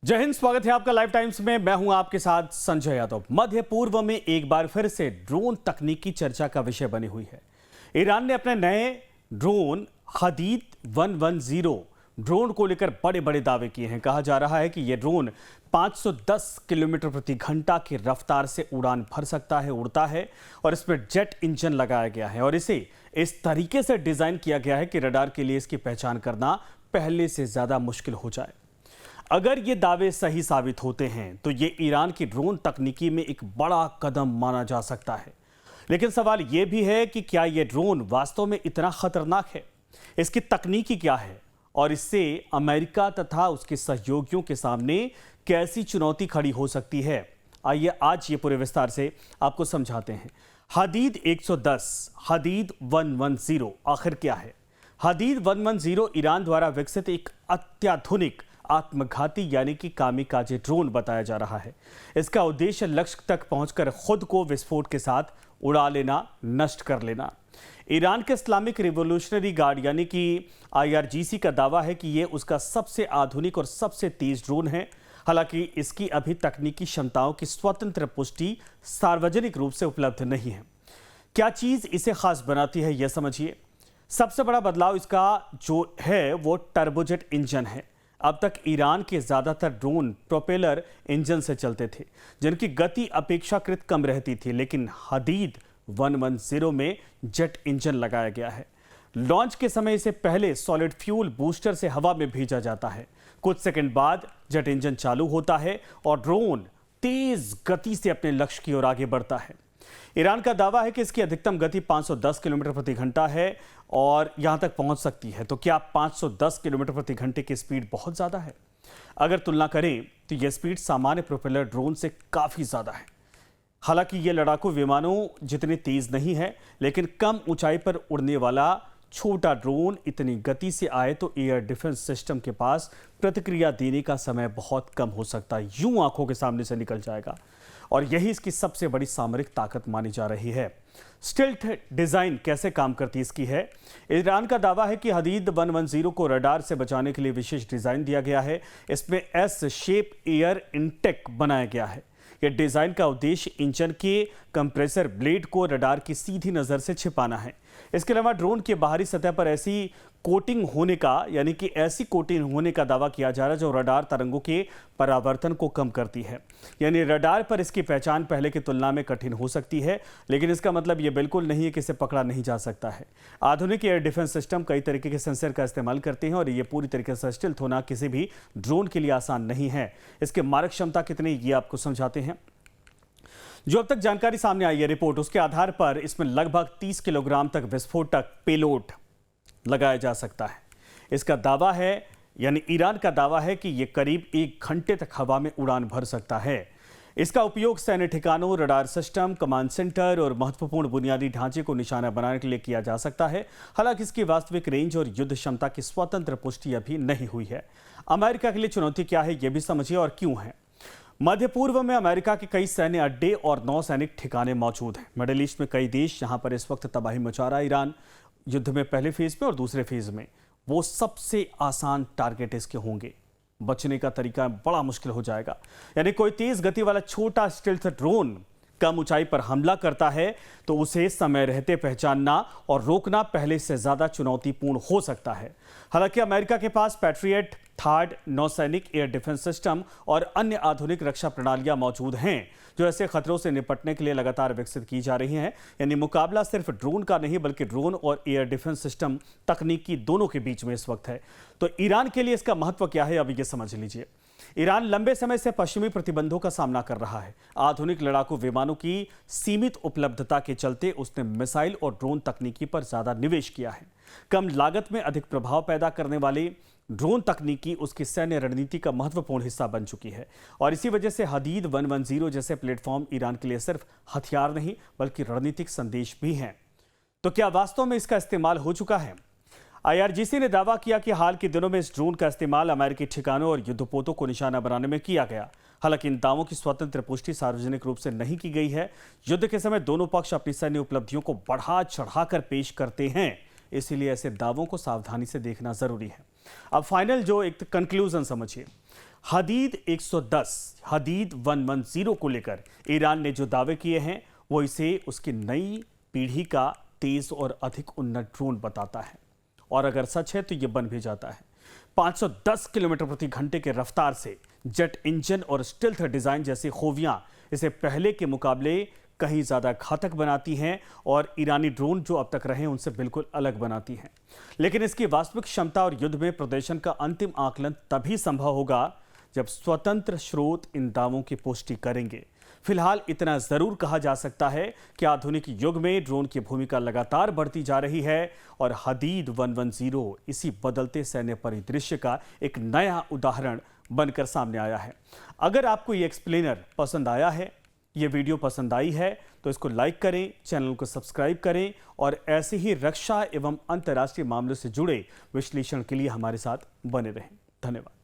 जय हिंद। स्वागत है आपका लाइव टाइम्स में। मैं हूं आपके साथ संजय यादव। मध्य पूर्व में एक बार फिर से ड्रोन तकनीक की चर्चा का विषय बनी हुई है। ईरान ने अपने नए ड्रोन हदीद 110 ड्रोन को लेकर बड़े बड़े दावे किए हैं। कहा जा रहा है कि यह ड्रोन 510 किलोमीटर प्रति घंटा की रफ्तार से उड़ान भर सकता है, उड़ता है और इसमें जेट इंजन लगाया गया है और इसे इस तरीके से डिजाइन किया गया है कि रडार के लिए इसकी पहचान करना पहले से ज्यादा मुश्किल हो जाए। अगर ये दावे सही साबित होते हैं तो ये ईरान की ड्रोन तकनीकी में एक बड़ा कदम माना जा सकता है। लेकिन सवाल ये भी है कि क्या ये ड्रोन वास्तव में इतना खतरनाक है? इसकी तकनीकी क्या है और इससे अमेरिका तथा उसके सहयोगियों के सामने कैसी चुनौती खड़ी हो सकती है? आइए आज ये पूरे विस्तार से आपको समझाते हैं। हदीद 110, हदीद 110 आखिर क्या है? हदीद 110 ईरान द्वारा विकसित एक अत्याधुनिक आत्मघाती यानी कि कामिकाजे ड्रोन बताया जा रहा है। इसका उद्देश्य लक्ष्य तक पहुंचकर खुद को विस्फोट के साथ उड़ा लेना, नष्ट कर लेना। ईरान के इस्लामिक रिवॉल्यूशनरी गार्ड यानी कि IRGC का दावा है कि यह उसका सबसे आधुनिक और सबसे तेज ड्रोन है। हालांकि इसकी अभी तकनीकी क्षमताओं की स्वतंत्र पुष्टि सार्वजनिक रूप से उपलब्ध नहीं है। क्या चीज इसे खास बनाती है, यह समझिए। सबसे बड़ा बदलाव इसका जो है वो टर्बोजेट इंजन है। अब तक ईरान के ज्यादातर ड्रोन प्रोपेलर इंजन से चलते थे जिनकी गति अपेक्षाकृत कम रहती थी, लेकिन हदीद 110 में जेट इंजन लगाया गया है। लॉन्च के समय इसे पहले सॉलिड फ्यूल बूस्टर से हवा में भेजा जाता है। कुछ सेकंड बाद जेट इंजन चालू होता है और ड्रोन तेज गति से अपने लक्ष्य की ओर आगे बढ़ता है। ईरान का दावा है कि इसकी अधिकतम गति 510 किलोमीटर प्रति घंटा है और यहां तक पहुंच सकती है। तो क्या 510 किलोमीटर प्रति घंटे की स्पीड बहुत ज्यादा है? अगर तुलना करें तो यह स्पीड सामान्य प्रोपेलर ड्रोन से काफी ज्यादा है। हालांकि यह लड़ाकू विमानों जितनी तेज नहीं है, लेकिन कम ऊंचाई पर उड़ने वाला छोटा ड्रोन इतनी गति से आए तो एयर डिफेंस सिस्टम के पास प्रतिक्रिया देने का समय बहुत कम हो सकता है, यूं आंखों के सामने से निकल जाएगा। और यही इसकी सबसे बड़ी सामरिक ताकत मानी जा रही है। स्टिल्थ डिजाइन कैसे काम करती इसकी है? ईरान का दावा है कि हदीद 110 को रडार से बचाने के लिए विशेष डिजाइन दिया गया है। इसमें एस शेप एयर इनटेक बनाया गया है। यह डिजाइन का उद्देश्य इंजन के कंप्रेसर ब्लेड को रडार की सीधी नजर से छिपाना है। इसके अलावा ड्रोन के बाहरी सतह पर ऐसी कोटिंग होने का दावा किया जा रहा है जो रडार तरंगों के परावर्तन को कम करती है। यानी रडार पर इसकी पहचान पहले की तुलना में कठिन हो सकती है, लेकिन इसका मतलब यह बिल्कुल नहीं है कि इसे पकड़ा नहीं जा सकता है। आधुनिक एयर डिफेंस सिस्टम कई तरीके के सेंसर का इस्तेमाल करते हैं और ये पूरी तरीके से स्टिल्थ होना किसी भी ड्रोन के लिए आसान नहीं है। इसकी मारक क्षमता कितनी, ये आपको समझाते हैं। जो अब तक जानकारी सामने आई है रिपोर्ट, उसके आधार पर इसमें लगभग 30 किलोग्राम तक विस्फोटक पेलोड लगाया जा सकता है। इसका दावा है, यानी ईरान का दावा है कि यह करीब 1 घंटे तक हवा में उड़ान भर सकता है। इसका उपयोग सैन्य ठिकानों, रडार सिस्टम, कमांड सेंटर और महत्वपूर्ण बुनियादी ढांचे को निशाना बनाने के लिए किया जा सकता है। हालांकि इसकी वास्तविक रेंज और युद्ध क्षमता की स्वतंत्र पुष्टि अभी नहीं हुई है। अमेरिका के लिए चुनौती क्या है, यह भी समझिए और क्यों है। मध्य पूर्व में अमेरिका के कई सैन्य अड्डे और नौसैनिक ठिकाने मौजूद हैं। मिडिल ईस्ट में कई देश जहां पर इस वक्त तबाही मचा रहा है ईरान युद्ध में, पहले फेज में और दूसरे फेज में, वो सबसे आसान टारगेट इसके होंगे। बचने का तरीका बड़ा मुश्किल हो जाएगा। यानी कोई तेज गति वाला छोटा स्टिल्थ ड्रोन कम ऊंचाई पर हमला करता है तो उसे समय रहते पहचानना और रोकना पहले से ज्यादा चुनौतीपूर्ण हो सकता है। हालांकि अमेरिका के पास पैट्रियट, थार्ड नौसैनिक एयर डिफेंस सिस्टम और अन्य आधुनिक रक्षा प्रणालियां मौजूद हैं जो ऐसे खतरों से निपटने के लिए लगातार विकसित की जा रही हैं। यानी मुकाबला सिर्फ ड्रोन का नहीं बल्कि ड्रोन और एयर डिफेंस सिस्टम तकनीकी दोनों के बीच में इस वक्त है। तो ईरान के लिए इसका महत्व क्या है, अब ये समझ लीजिए। ईरान लंबे समय से पश्चिमी प्रतिबंधों का सामना कर रहा है। आधुनिक लड़ाकू विमानों की सीमित उपलब्धता के चलते उसने मिसाइल और ड्रोन तकनीकी पर ज्यादा निवेश किया है। कम लागत में अधिक प्रभाव पैदा करने वाली ड्रोन तकनीकी उसकी सैन्य रणनीति का महत्वपूर्ण हिस्सा बन चुकी है और इसी वजह से हदीद 110 जैसे प्लेटफॉर्म ईरान के लिए सिर्फ हथियार नहीं बल्कि रणनीतिक संदेश भी हैं। तो क्या वास्तव में इसका इस्तेमाल हो चुका है? IRGC ने दावा किया कि हाल के दिनों में इस ड्रोन का इस्तेमाल अमेरिकी ठिकानों और युद्धपोतों को निशाना बनाने में किया गया। हालांकि इन दावों की स्वतंत्र पुष्टि सार्वजनिक रूप से नहीं की गई है। युद्ध के समय दोनों पक्ष अपनी सैन्य उपलब्धियों को बढ़ा चढ़ाकर पेश करते हैं, इसीलिए ऐसे दावों को सावधानी से देखना जरूरी है। अब फाइनल जो एक कंक्लूजन समझिए। हदीद 110, हदीद 110 को लेकर ईरान ने जो दावे किए हैं वो इसे उसकी नई पीढ़ी का तेज और अधिक उन्नत ड्रोन बताता है। और अगर सच है तो ये बन भी जाता है। 510 किलोमीटर प्रति घंटे के रफ्तार से जेट इंजन और स्टेल्थ डिजाइन जैसी खूबियां इसे पहले के मुकाबले कहीं ज्यादा घातक बनाती हैं और ईरानी ड्रोन जो अब तक रहे उनसे बिल्कुल अलग बनाती हैं। लेकिन इसकी वास्तविक क्षमता और युद्ध में प्रदर्शन का अंतिम आकलन तभी संभव होगा जब स्वतंत्र स्रोत इन दावों की पुष्टि करेंगे। फिलहाल इतना जरूर कहा जा सकता है कि आधुनिक युग में ड्रोन की भूमिका लगातार बढ़ती जा रही है और हदीद 110 इसी बदलते सैन्य परिदृश्य का एक नया उदाहरण बनकर सामने आया है। अगर आपको ये एक्सप्लेनर पसंद आया है, ये वीडियो पसंद आई है तो इसको लाइक करें, चैनल को सब्सक्राइब करें और ऐसे ही रक्षा एवं अंतर्राष्ट्रीय मामलों से जुड़े विश्लेषण के लिए हमारे साथ बने रहें। धन्यवाद।